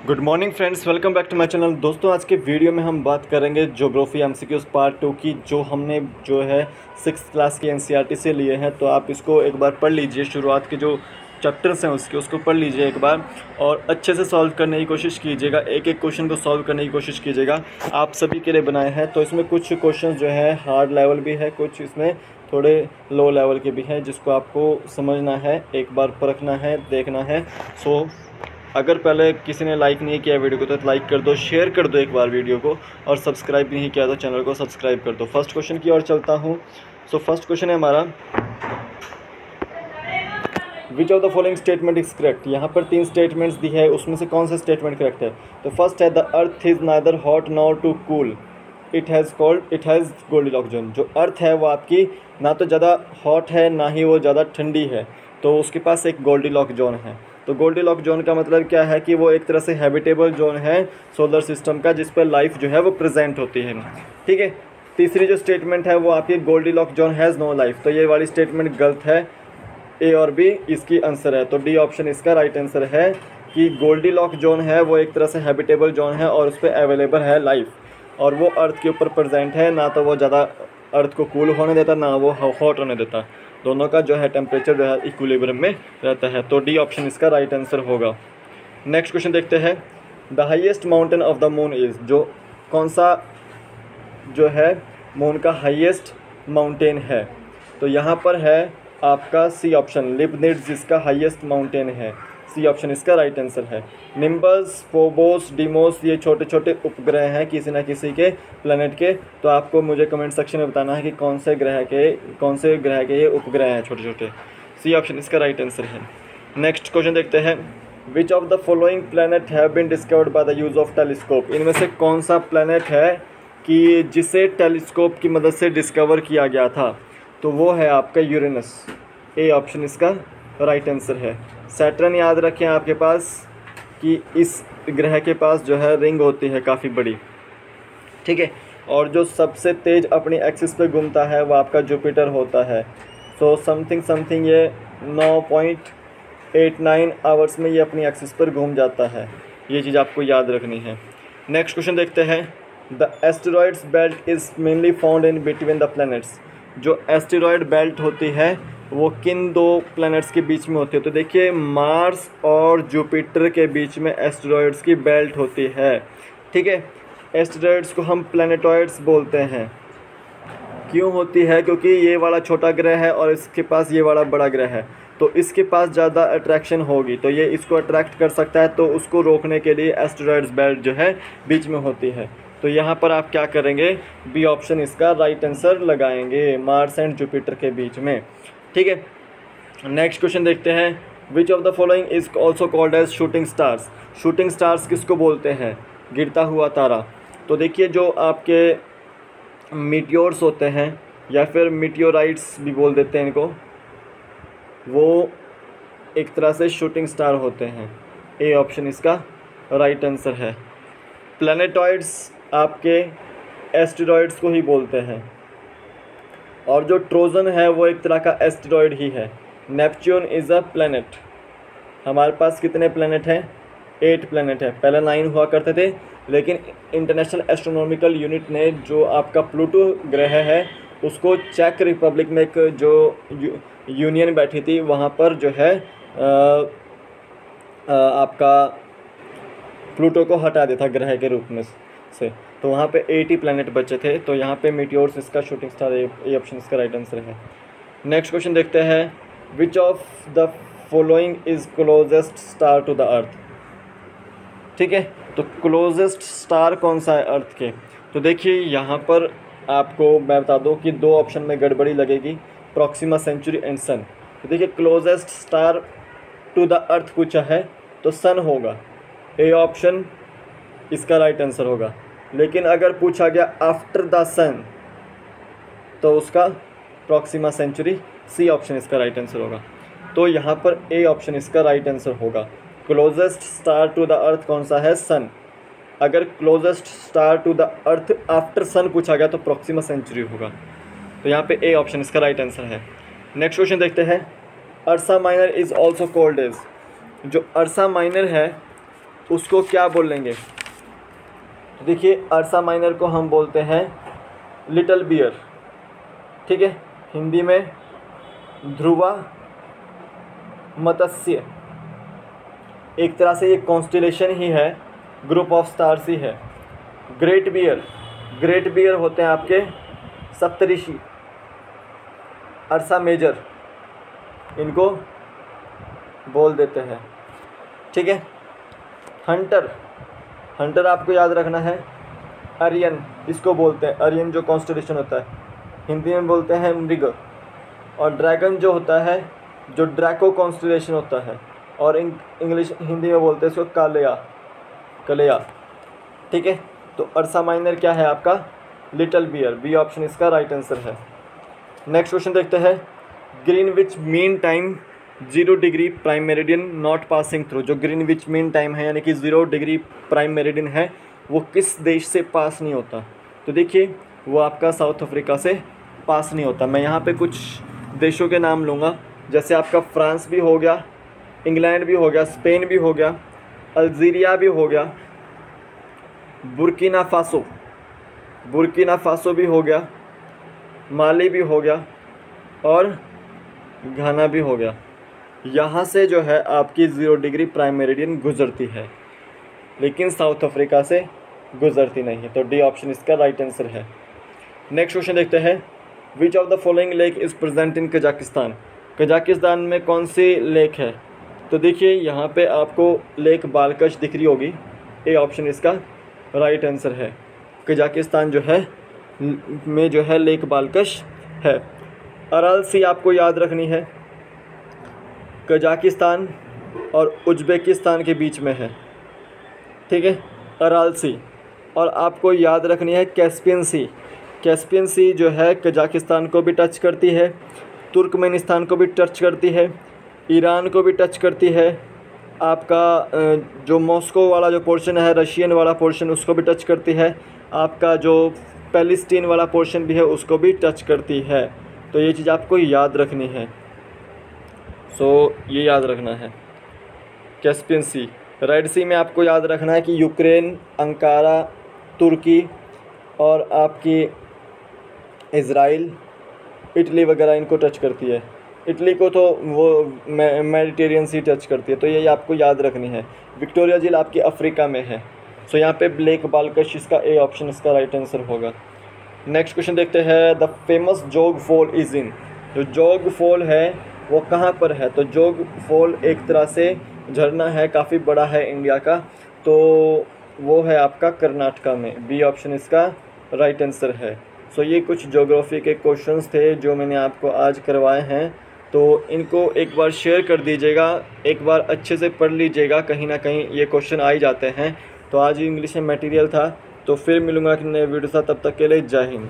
Good morning friends, welcome back to my channel. दोस्तों, आज के वीडियो में हम बात करेंगे ज्योग्राफी एमसीक्यूज़ पार्ट 2 की, जो हमने जो है 6th क्लास की एनसीईआरटी से लिए हैं। तो आप इसको एक बार पढ़ लीजिए, शुरुआत के जो चैप्टर्स हैं उसको पढ़ लीजिए एक बार और अच्छे से सॉल्व करने की कोशिश कीजिएगा। एक एक क्वेश्चन को सॉल्व करने की कोशिश कीजिएगा। आप सभी के लिए बनाए हैं, तो इसमें कुछ क्वेश्चन जो है हार्ड लेवल भी है, कुछ इसमें थोड़े लो लेवल के भी हैं, जिसको आपको समझना है, एक बार परखना है, देखना है। अगर पहले किसी ने लाइक नहीं किया वीडियो को तो लाइक कर दो, शेयर कर दो एक बार वीडियो को, और सब्सक्राइब नहीं किया तो चैनल को सब्सक्राइब कर दो। फर्स्ट क्वेश्चन की ओर चलता हूँ। फर्स्ट क्वेश्चन है हमारा, विच of the following statement is correct. यहाँ पर 3 स्टेटमेंट्स दी है, उसमें से कौन सा स्टेटमेंट करेक्ट है। तो फर्स्ट है, the earth is neither hot nor too cool, it has Goldilocks zone. जो अर्थ है वो आपकी ना तो ज़्यादा हॉट है ना ही वो ज़्यादा ठंडी है, तो उसके पास एक गोल्डीलॉक जोन है। तो गोल्डीलॉक जोन का मतलब क्या है कि वो एक तरह से हैबिटेबल जोन है सोलर सिस्टम का, जिस पर लाइफ जो है वो प्रेजेंट होती है। ठीक है। तीसरी जो स्टेटमेंट है वो आपकी Goldilocks zone has no life, तो ये वाली स्टेटमेंट गलत है। ए और बी इसकी आंसर है, तो डी ऑप्शन इसका राइट आंसर है कि गोल्डीलॉक जोन है वो एक तरह से हैबिटेबल जोन है और उस पर अवेलेबल है लाइफ, और वो अर्थ के ऊपर प्रेजेंट है। ना तो वो ज़्यादा अर्थ को कूल होने देता, ना वो हॉट होने देता। दोनों का जो है टेम्परेचर जो है इक्विलिब्रियम में रहता है, तो डी ऑप्शन इसका राइट आंसर होगा। नेक्स्ट क्वेश्चन देखते हैं, the highest mountain of the moon is. जो कौन सा जो है मून का हाईएस्ट माउंटेन है, तो यहाँ पर है आपका सी ऑप्शन, लिबनिट्ज़ इसका हाईएस्ट माउंटेन है। सी ऑप्शन इसका राइट आंसर है। निम्बस, फोबोस, डीमोस ये छोटे छोटे उपग्रह हैं किसी न किसी के प्लैनेट के। तो आपको मुझे कमेंट सेक्शन में बताना है कि कौन से ग्रह के ये उपग्रह हैं छोटे छोटे। सी ऑप्शन इसका राइट आंसर है। नेक्स्ट क्वेश्चन देखते हैं, which of the following planet have been discovered by the use of telescope. इनमें से कौन सा प्लैनेट है कि जिसे टेलीस्कोप की मदद से डिस्कवर किया गया था। तो वो है आपका यूरेनस। ए ऑप्शन इसका राइट आंसर है। सैटर्न याद रखें आपके पास कि इस ग्रह के पास जो है रिंग होती है काफ़ी बड़ी। ठीक है। और जो सबसे तेज़ अपनी एक्सिस पे घूमता है वो आपका जुपिटर होता है। सो समथिंग ये 9.89 आवर्स में ये अपनी एक्सिस पर घूम जाता है। ये चीज़ आपको याद रखनी है। नेक्स्ट क्वेश्चन देखते हैं, the asteroids belt is mainly found in between the planets. जो एस्टेरॉयड बेल्ट होती है वो किन 2 प्लैनेट्स के बीच में होती है। तो देखिए, मार्स और जुपिटर के बीच में एस्टेरॉयड्स की बेल्ट होती है। ठीक है। एस्टेरॉयड्स को हम प्लैनेटॉइड्स बोलते हैं। क्यों होती है? क्योंकि ये वाला छोटा ग्रह है और इसके पास ये वाला बड़ा ग्रह है, तो इसके पास ज़्यादा अट्रैक्शन होगी, तो ये इसको अट्रैक्ट कर सकता है। तो उसको रोकने के लिए एस्टेरॉयड्स बेल्ट जो है बीच में होती है। तो यहाँ पर आप क्या करेंगे, बी ऑप्शन इसका राइट आंसर लगाएंगे, मार्स एंड जुपिटर के बीच में। ठीक है। नेक्स्ट क्वेश्चन देखते हैं, which of the following is also called as shooting stars. Shooting stars किसको बोलते हैं? गिरता हुआ तारा। तो देखिए, जो आपके मीटियोर्स होते हैं या फिर मीटियोराइट्स भी बोल देते हैं इनको, वो एक तरह से शूटिंग स्टार होते हैं। ए ऑप्शन इसका राइट आंसर है। प्लैनेटॉइड्स आपके एस्टेरॉयड्स को ही बोलते हैं, और जो ट्रोजन है वो एक तरह का एस्टेरॉयड ही है। Neptune is a planet. हमारे पास कितने प्लैनेट हैं? 8 प्लैनेट है। पहले 9 हुआ करते थे, लेकिन इंटरनेशनल एस्ट्रोनॉमिकल यूनिट ने जो आपका प्लूटो ग्रह है उसको चेक रिपब्लिक में एक जो यूनियन बैठी थी वहाँ पर जो है आपका प्लूटो को हटा दिया था ग्रह के रूप में से। तो वहाँ पे 80 प्लैनेट बचे थे। तो यहाँ पे मीटियोर्स इसका शूटिंग स्टार ए ऑप्शन इसका राइट आंसर है। नेक्स्ट क्वेश्चन देखते हैं, which of the following is closest star to the earth. ठीक है। तो क्लोजेस्ट स्टार कौन सा है अर्थ के? तो देखिए, यहाँ पर आपको मैं बता दूँ कि 2 ऑप्शन में गड़बड़ी लगेगी, प्रॉक्सिमा सेंचुरी एंड सन। तो देखिए, closest star to the earth पूछा है तो सन होगा। ए ऑप्शन इसका राइट आंसर होगा। लेकिन अगर पूछा गया आफ्टर द सन तो उसका प्रॉक्सिमा सेंचुरी। सी ऑप्शन इसका राइट आंसर होगा। तो यहाँ पर ए ऑप्शन इसका राइट आंसर होगा। Closest star to the earth कौन सा है? सन। अगर closest star to the earth after sun पूछा गया तो प्रॉक्सिमा सेंचुरी होगा। तो यहाँ पे ए ऑप्शन इसका राइट आंसर है। नेक्स्ट क्वेश्चन देखते हैं, Ursa Minor is also called as. जो अर्सा माइनर है उसको क्या बोलेंगे? तो देखिए अर्सा माइनर को हम बोलते हैं लिटिल बियर, ठीक है, हिंदी में ध्रुवा मत्स्य, एक तरह से ये कॉन्स्टेलेशन ही है, ग्रुप ऑफ स्टार्स ही है। ग्रेट बियर होते हैं आपके सप्तऋषि, अर्सा मेजर इनको बोल देते हैं, ठीक है। हंटर आपको याद रखना है, अरियन इसको बोलते हैं, अरियन जो कॉन्स्टेलेशन होता है हिंदी में बोलते हैं मृग। और ड्रैगन जो होता है, जो ड्रैको कॉन्स्टेलेशन होता है, और इंग्लिश हिंदी में बोलते हैं इसको कलेया, ठीक है। तो अर्सा माइनर क्या है आपका? लिटिल बियर, बी ऑप्शन इसका राइट आंसर है। नेक्स्ट क्वेश्चन देखते हैं, Greenwich mean time 0 degree prime meridian not passing through. जो ग्रीनविच मीन टाइम है यानी कि 0 डिग्री प्राइम मेरिडियन है, वो किस देश से पास नहीं होता? तो देखिए वो आपका साउथ अफ्रीका से पास नहीं होता। मैं यहाँ पे कुछ देशों के नाम लूँगा, जैसे आपका फ्रांस भी हो गया, इंग्लैंड भी हो गया, स्पेन भी हो गया, अल्जीरिया भी हो गया, बुर्किना फासो भी हो गया, माली भी हो गया और घाना भी हो गया। यहाँ से जो है आपकी 0 डिग्री प्राइम मेरिडियन गुजरती है, लेकिन साउथ अफ्रीका से गुजरती नहीं है। तो डी ऑप्शन इसका राइट आंसर है। नेक्स्ट क्वेश्चन देखते हैं, which of the following lake is present in Kazakhstan. Kazakhstan में कौन सी लेक है? तो देखिए यहाँ पे आपको लेक बालकश दिख रही होगी, ए ऑप्शन इसका राइट आंसर है। कजाकिस्तान जो है में जो है लेक बालकश है। अराल सी आपको याद रखनी है, कजाकिस्तान और उज्बेकिस्तान के बीच में है, ठीक है, अराल सी। और आपको याद रखनी है कैस्पियन सी जो है कजाकिस्तान को भी टच करती है, तुर्कमेनिस्तान को भी टच करती है, ईरान को भी टच करती है, आपका जो मॉस्को वाला जो पोर्शन है, रशियन वाला पोर्शन, उसको भी टच करती है, आपका जो पैलेस्टीन वाला पोर्शन भी है उसको भी टच करती है। तो ये चीज़ आपको याद रखनी है। ये याद रखना है कैस्पियन सी। रेड सी में आपको याद रखना है कि यूक्रेन, अंकारा, तुर्की और आपकी इज़राइल, इटली वगैरह इनको टच करती है। इटली को तो वो मेडिटेरियन सी टच करती है, तो ये आपको याद रखनी है। विक्टोरिया झील आपकी अफ्रीका में है। यहाँ पे लेक बालकश इसका ए ऑप्शन इसका राइट आंसर होगा। नेक्स्ट क्वेश्चन देखते हैं, द फेमस जोग फॉल इज़ इन। जो जोग फॉल है वो कहाँ पर है? तो जोग फॉल एक तरह से झरना है, काफ़ी बड़ा है इंडिया का, तो वो है आपका कर्नाटका में, बी ऑप्शन इसका राइट आंसर है। ये कुछ ज्योग्राफी के क्वेश्चंस थे जो मैंने आपको आज करवाए हैं, तो इनको एक बार शेयर कर दीजिएगा, एक बार अच्छे से पढ़ लीजिएगा, कहीं ना कहीं ये क्वेश्चन आ ही जाते हैं। तो आज इंग्लिश में मटेरियल था, तो फिर मिलूँगा कि नए वीडियो साथ, तब तक के लिए जय हिंद।